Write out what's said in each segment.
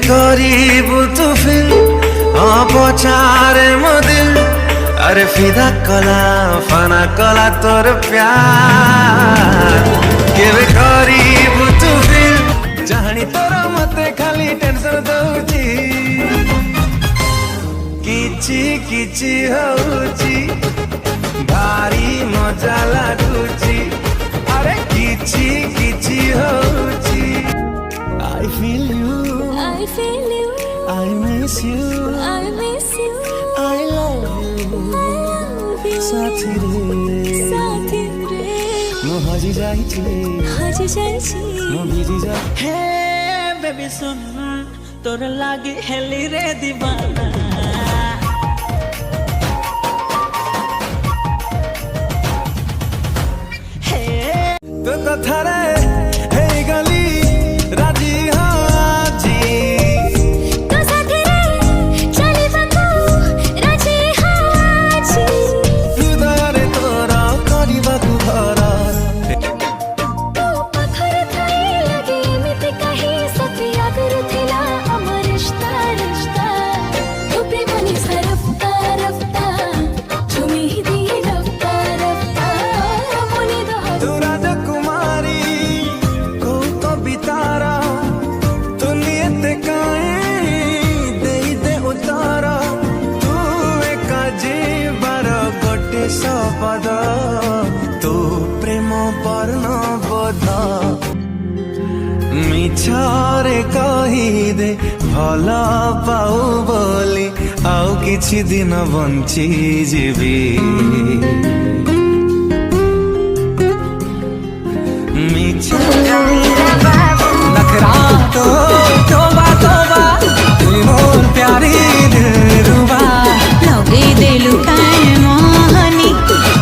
करीबू तू फिर पचारे मो दिल अरे फिदा कला फना कला तोर प्यार केवे करीबू तू फिर जानी तोरा मते खाली टेंशन दउची किछि किछि होउची भारी मजा लागुची अरे किछि किछि होउची I feel you I miss you I love you साथी रे मो हजी जाइछी मो भिजी जा हे बेबी सुन तोर लागे हेली रे दीवाना तो कथा रे हे गली राजी हाजी तो साथी रे चली बाकू राजी हाजी हृदय रे तोरा करिबाकू भरा तो पत्थर थाई लगे एमिति कहीं सती आगुरु थिला अमर रिश्ता तू प्रेमनी सरफ्ता रफ्ता झुमी ही दिए रफ्ता मुनि दो तू राजकुमारी को कवितारा तू नियत काए दे उतारा तू एक जीवर गोटे शपथ तू प्रेम वर्ण बोध मिछरे कहिदे भल पाऊ बोली आउ किछि दिन बंची जीवी नखरा तो तोबा मोर प्यारी दिलरुबा लगे देलु काए मोहनी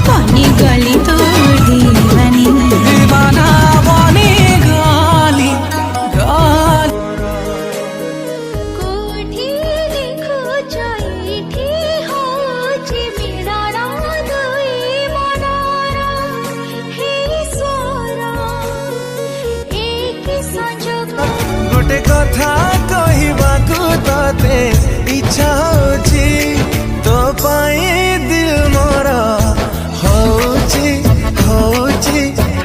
पानी गली तोर दीवानी दीवाना बनी गली कोठी लिखो चईठी होची मिडारा दुई मनारा हे ईश्वरा एक संजोग गोटे कथा कहबाकू तते इच्छा होची तो पाई दिल मोर होची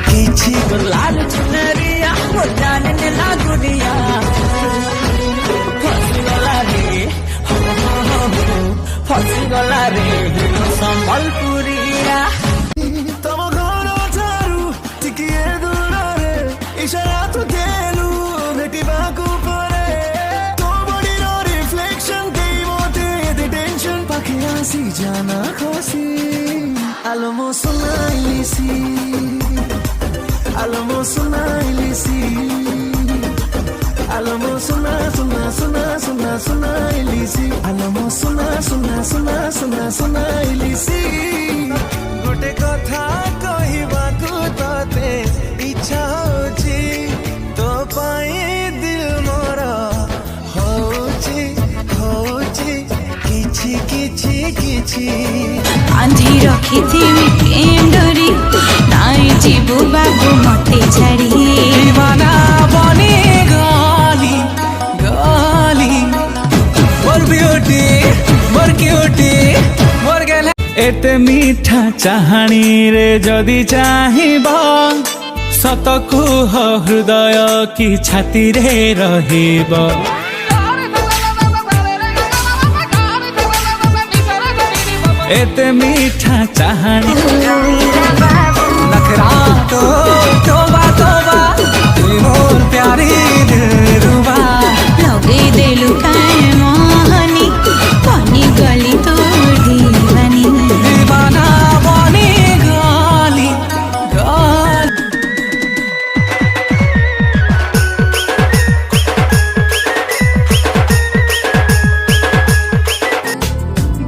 किछि लाल चुनरिया वो जानने लागुनिया फसी गला रे संबलपुरिया तम घर ठारू टिकिए दूରରେ इशारा तो देलु भेटिबाकू परे तो बॉडीर रिफ्लेक्शन देई मोते दे टेंशन पाखे आसी जाना खुशी आलमो सुनाइलिसी आलमो सुनाइलिसी आलमो सुनाइलिसी आलमो सुनाइलिसी गोटे कथा कहबाकू तते इच्छा होची तो पाई दिल मोर होची किछि आंधी रखी थी केंडरी नाई जीबू बाबू मते छाड़ी दीवाना बनी गली मोर ब्यूटी मोर क्यूटी मोर गेल एते मीठा चाहानी रे जदि चाहिबा सतकु हृदय की छाती रे रहिबा एते मीठा चाहानी नखरा तो तोबा मोर प्यारी दिलरुबा लगे देलु काए मोहनी पानी गली तोर दीवानी दीवाना बनी गली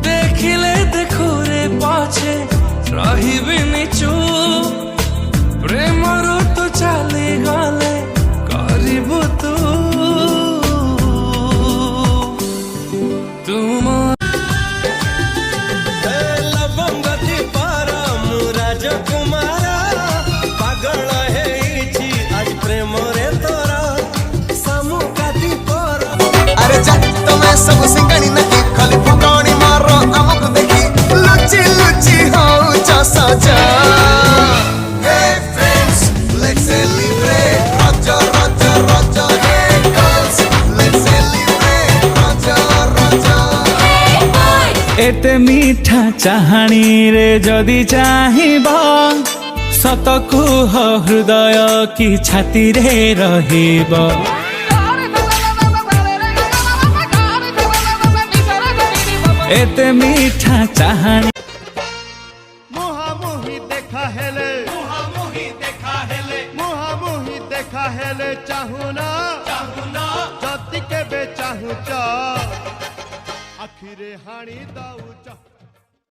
देखिले देखो रे पाछे रहिबिनी ମିଠା ଚାହାଣୀରେ ଯଦି ଚାହିଁବ ସତ କୁହ ହୃଦୟ କି ଛାତିରେ ରହିବ। ଏତେ ମିଠା ଚାହାଣୀ मुहामुही देखा हेले चाहुना जति केबे चाहुच आखिरे हाणी दाउच।